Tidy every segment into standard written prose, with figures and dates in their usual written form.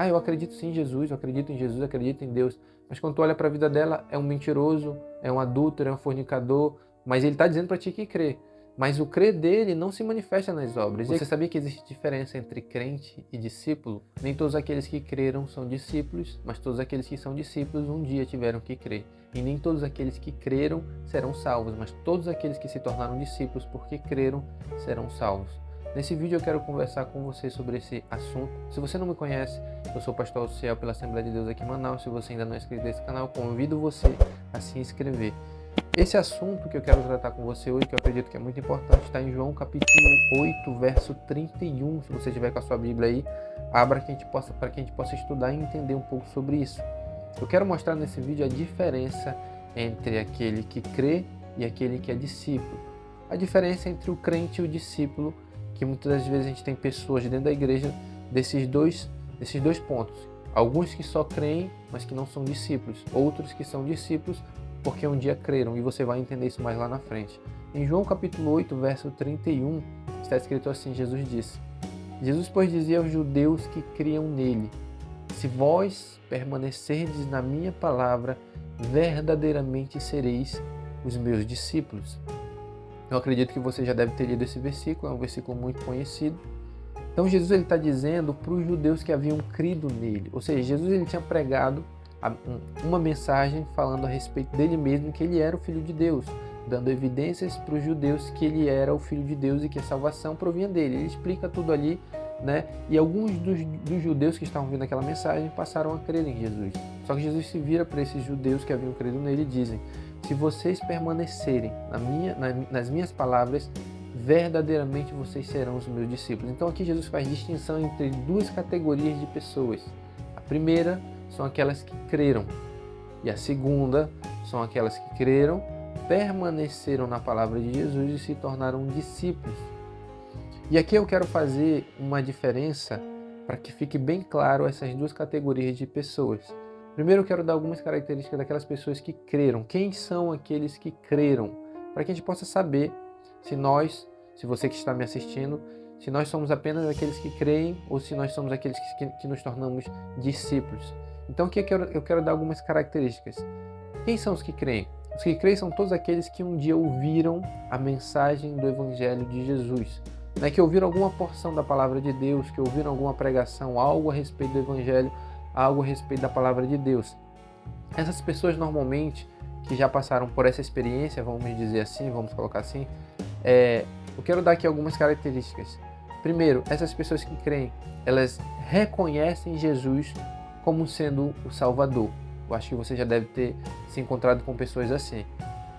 Eu acredito sim em Jesus, eu acredito em Jesus, eu acredito em Deus. Mas quando tu olha para a vida dela, é um mentiroso, é um adúltero, é um fornicador, mas ele está dizendo para ti que crê. Mas o crer dele não se manifesta nas obras. Você sabia que existe diferença entre crente e discípulo? Nem todos aqueles que creram são discípulos, mas todos aqueles que são discípulos um dia tiveram que crer. E nem todos aqueles que creram serão salvos, mas todos aqueles que se tornaram discípulos porque creram serão salvos. Nesse vídeo eu quero conversar com você sobre esse assunto. Se você não me conhece, eu sou o pastor Alciel pela Assembleia de Deus aqui em Manaus. Se você ainda não é inscrito nesse canal, convido você a se inscrever. Esse assunto que eu quero tratar com você hoje, que eu acredito que é muito importante, está em João capítulo 8, verso 31. Se você estiver com a sua Bíblia aí, abra para que a gente possa estudar e entender um pouco sobre isso. Eu quero mostrar nesse vídeo a diferença entre aquele que crê e aquele que é discípulo. A diferença entre o crente e o discípulo, que muitas das vezes a gente tem pessoas dentro da igreja desses dois pontos. Alguns que só creem, mas que não são discípulos. Outros que são discípulos porque um dia creram, e você vai entender isso mais lá na frente. Em João capítulo 8, verso 31, está escrito assim, Jesus disse: Jesus, pois, dizia aos judeus que criam nele: se vós permanecerdes na minha palavra, verdadeiramente sereis os meus discípulos. Eu acredito que você já deve ter lido esse versículo, é um versículo muito conhecido. Então Jesus está dizendo para os judeus que haviam crido nele, ou seja, Jesus ele tinha pregado uma mensagem falando a respeito dele mesmo, que ele era o Filho de Deus, dando evidências para os judeus que ele era o Filho de Deus e que a salvação provinha dele. Ele explica tudo ali, né? E alguns dos judeus que estavam ouvindo aquela mensagem passaram a crer em Jesus. Só que Jesus se vira para esses judeus que haviam crido nele e dizem: se vocês permanecerem nas minhas palavras, verdadeiramente vocês serão os meus discípulos. Então aqui Jesus faz distinção entre duas categorias de pessoas. A primeira são aquelas que creram, e a segunda são aquelas que creram, permaneceram na palavra de Jesus e se tornaram discípulos. E aqui eu quero fazer uma diferença para que fique bem claro essas duas categorias de pessoas. Primeiro eu quero dar algumas características daquelas pessoas que creram. Quem são aqueles que creram? Para que a gente possa saber se você que está me assistindo, se nós somos apenas aqueles que creem ou se nós somos aqueles que nos tornamos discípulos. Então aqui eu quero dar algumas características. Quem são os que creem? Os que creem são todos aqueles que um dia ouviram a mensagem do Evangelho de Jesus, né? Que ouviram alguma porção da palavra de Deus, que ouviram alguma pregação, algo a respeito do Evangelho, algo a respeito da palavra de Deus. Essas pessoas normalmente que já passaram por essa experiência, vamos dizer assim, vamos colocar assim, eu quero dar aqui algumas características. Primeiro, essas pessoas que creem, elas reconhecem Jesus como sendo o Salvador. Eu acho que você já deve ter se encontrado com pessoas assim,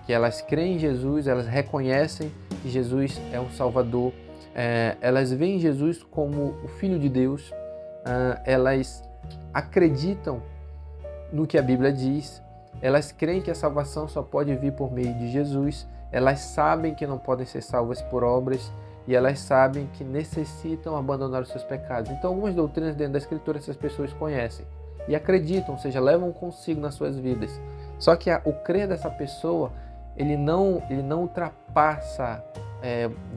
que elas creem em Jesus, elas reconhecem que Jesus é um Salvador, elas veem Jesus como o Filho de Deus, elas acreditam no que a Bíblia diz, elas creem que a salvação só pode vir por meio de Jesus, elas sabem que não podem ser salvas por obras e elas sabem que necessitam abandonar os seus pecados. Então algumas doutrinas dentro da Escritura essas pessoas conhecem e acreditam, ou seja, levam consigo nas suas vidas. Só que o crer dessa pessoa, ele não ultrapassa,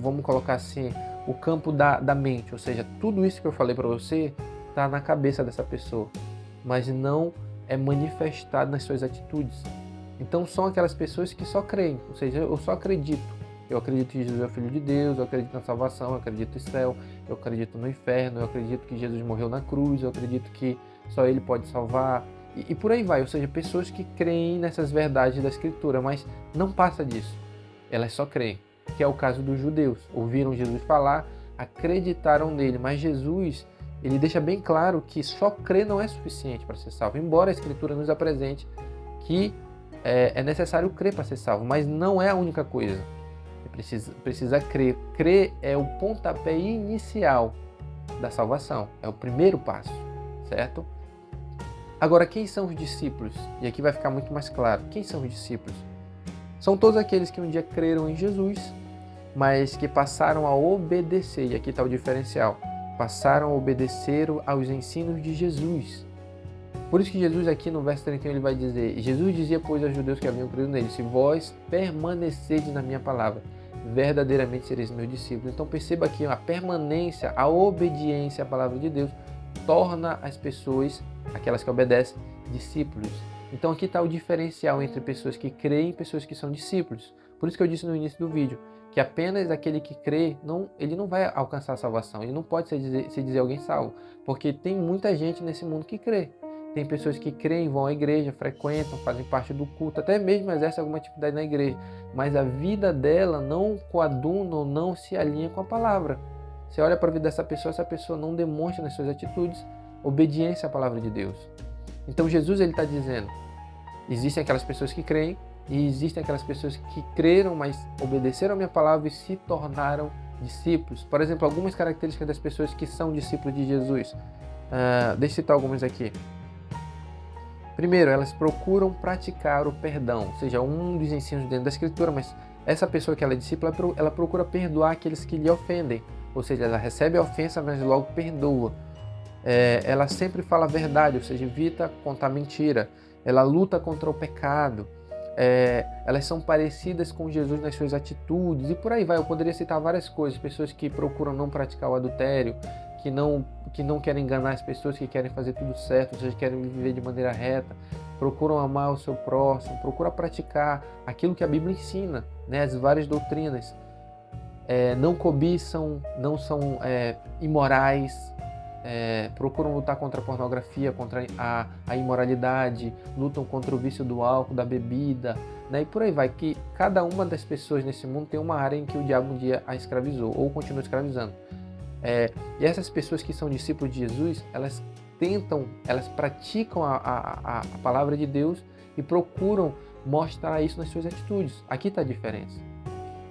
vamos colocar assim, o campo da mente. Ou seja, tudo isso que eu falei para você está na cabeça dessa pessoa, mas não é manifestado nas suas atitudes. Então são aquelas pessoas que só creem, ou seja, eu só acredito. Eu acredito que Jesus é o Filho de Deus, eu acredito na salvação, eu acredito no céu, eu acredito no inferno, eu acredito que Jesus morreu na cruz, eu acredito que só Ele pode salvar, e por aí vai. Ou seja, pessoas que creem nessas verdades da Escritura, mas não passa disso. Elas só creem, que é o caso dos judeus. Ouviram Jesus falar, acreditaram nele, mas Jesus, ele deixa bem claro que só crer não é suficiente para ser salvo, embora a Escritura nos apresente que é necessário crer para ser salvo, mas não é a única coisa. Precisa crer. Crer é o pontapé inicial da salvação, é o primeiro passo, certo? Agora, quem são os discípulos? E aqui vai ficar muito mais claro. Quem são os discípulos? São todos aqueles que um dia creram em Jesus, mas que passaram a obedecer, e aqui está o diferencial, passaram a obedecer aos ensinos de Jesus. Por isso que Jesus aqui no verso 31 ele vai dizer: Jesus dizia, pois, aos judeus que haviam crido nele: se vós permanecerdes na minha palavra, verdadeiramente sereis meus discípulos. Então perceba aqui a permanência, a obediência à palavra de Deus torna as pessoas, aquelas que obedecem, discípulos. Então aqui está o diferencial entre pessoas que creem e pessoas que são discípulos. Por isso que eu disse no início do vídeo, que apenas aquele que crê, ele não vai alcançar a salvação. Ele não pode se dizer alguém salvo, porque tem muita gente nesse mundo que crê. Tem pessoas que creem, vão à igreja, frequentam, fazem parte do culto, até mesmo exercem alguma atividade na igreja, mas a vida dela não coaduna ou não se alinha com a palavra. Você olha para a vida dessa pessoa, essa pessoa não demonstra nas suas atitudes obediência à palavra de Deus. Então Jesus está dizendo, existem aquelas pessoas que creem e existem aquelas pessoas que creram, mas obedeceram a minha palavra e se tornaram discípulos. Por exemplo, algumas características das pessoas que são discípulos de Jesus. Deixa eu citar algumas aqui. Primeiro, elas procuram praticar o perdão, ou seja, um dos ensinos dentro da Escritura, mas essa pessoa que ela é discípula, ela procura perdoar aqueles que lhe ofendem, ou seja, ela recebe a ofensa, mas logo perdoa. Ela sempre fala a verdade, ou seja, evita contar mentira. Ela luta contra o pecado. Elas são parecidas com Jesus nas suas atitudes e por aí vai. Eu poderia citar várias coisas. Pessoas que procuram não praticar o adultério, que não querem enganar as pessoas, que querem fazer tudo certo, ou seja, querem viver de maneira reta, procuram amar o seu próximo, procuram praticar aquilo que a Bíblia ensina, né? As várias doutrinas. Não cobiçam, não são imorais, procuram lutar contra a pornografia, contra a imoralidade, lutam contra o vício do álcool, da bebida, né? E por aí vai, que cada uma das pessoas nesse mundo tem uma área em que o diabo um dia a escravizou ou continua escravizando. E essas pessoas que são discípulos de Jesus, elas praticam a palavra de Deus e procuram mostrar isso nas suas atitudes. Aqui está a diferença.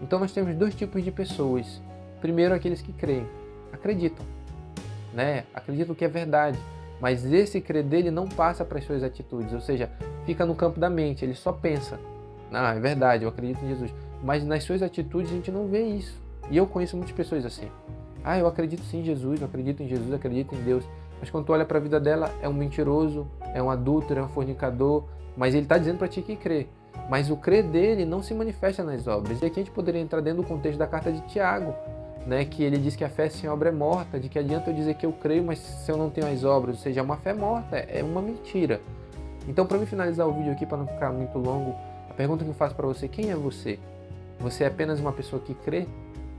Então nós temos dois tipos de pessoas. Primeiro, aqueles que creem, acreditam, né? Acreditam que é verdade, mas esse crer dele não passa para as suas atitudes, ou seja, fica no campo da mente, ele só pensa, é verdade, eu acredito em Jesus, mas nas suas atitudes a gente não vê isso. E eu conheço muitas pessoas assim. Eu acredito sim em Jesus, eu acredito em Jesus, acredito em Deus, mas quando tu olha para a vida dela, é um mentiroso, é um adúltero, é um fornicador, mas ele está dizendo para ti que crê. Mas o crer dele não se manifesta nas obras. E aqui a gente poderia entrar dentro do contexto da carta de Tiago, né, que ele diz que a fé sem obra é morta, de que adianta eu dizer que eu creio, mas se eu não tenho as obras, ou seja, é uma fé morta, é uma mentira. Então, para mim finalizar o vídeo aqui, para não ficar muito longo, a pergunta que eu faço para você, quem é você? Você é apenas uma pessoa que crê?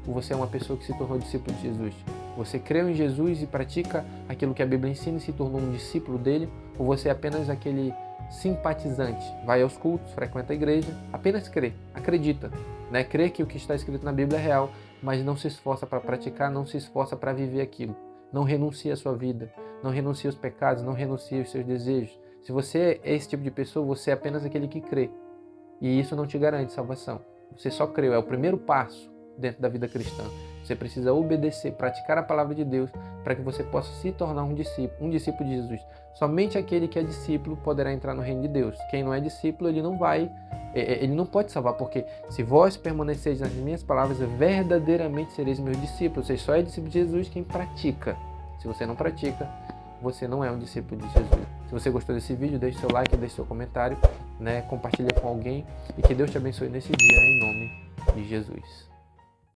Ou você é uma pessoa que se tornou discípulo de Jesus? Você creu em Jesus e pratica aquilo que a Bíblia ensina e se tornou um discípulo dele? Ou você é apenas aquele simpatizante, vai aos cultos, frequenta a igreja, apenas crê, acredita, né? Crê que o que está escrito na Bíblia é real, mas não se esforça para praticar, não se esforça para viver aquilo, não renuncia à sua vida, não renuncia aos pecados, não renuncia aos seus desejos. Se você é esse tipo de pessoa, você é apenas aquele que crê, e isso não te garante salvação. Você só creu, é o primeiro passo dentro da vida cristã. Você precisa obedecer, praticar a palavra de Deus para que você possa se tornar um discípulo de Jesus. Somente aquele que é discípulo poderá entrar no reino de Deus. Quem não é discípulo, ele não pode salvar, porque se vós permaneceis nas minhas palavras, verdadeiramente sereis meus discípulos. Você só é discípulo de Jesus quem pratica. Se você não pratica, você não é um discípulo de Jesus. Se você gostou desse vídeo, deixe seu like, deixe seu comentário, né? Compartilha com alguém e que Deus te abençoe nesse dia em nome de Jesus.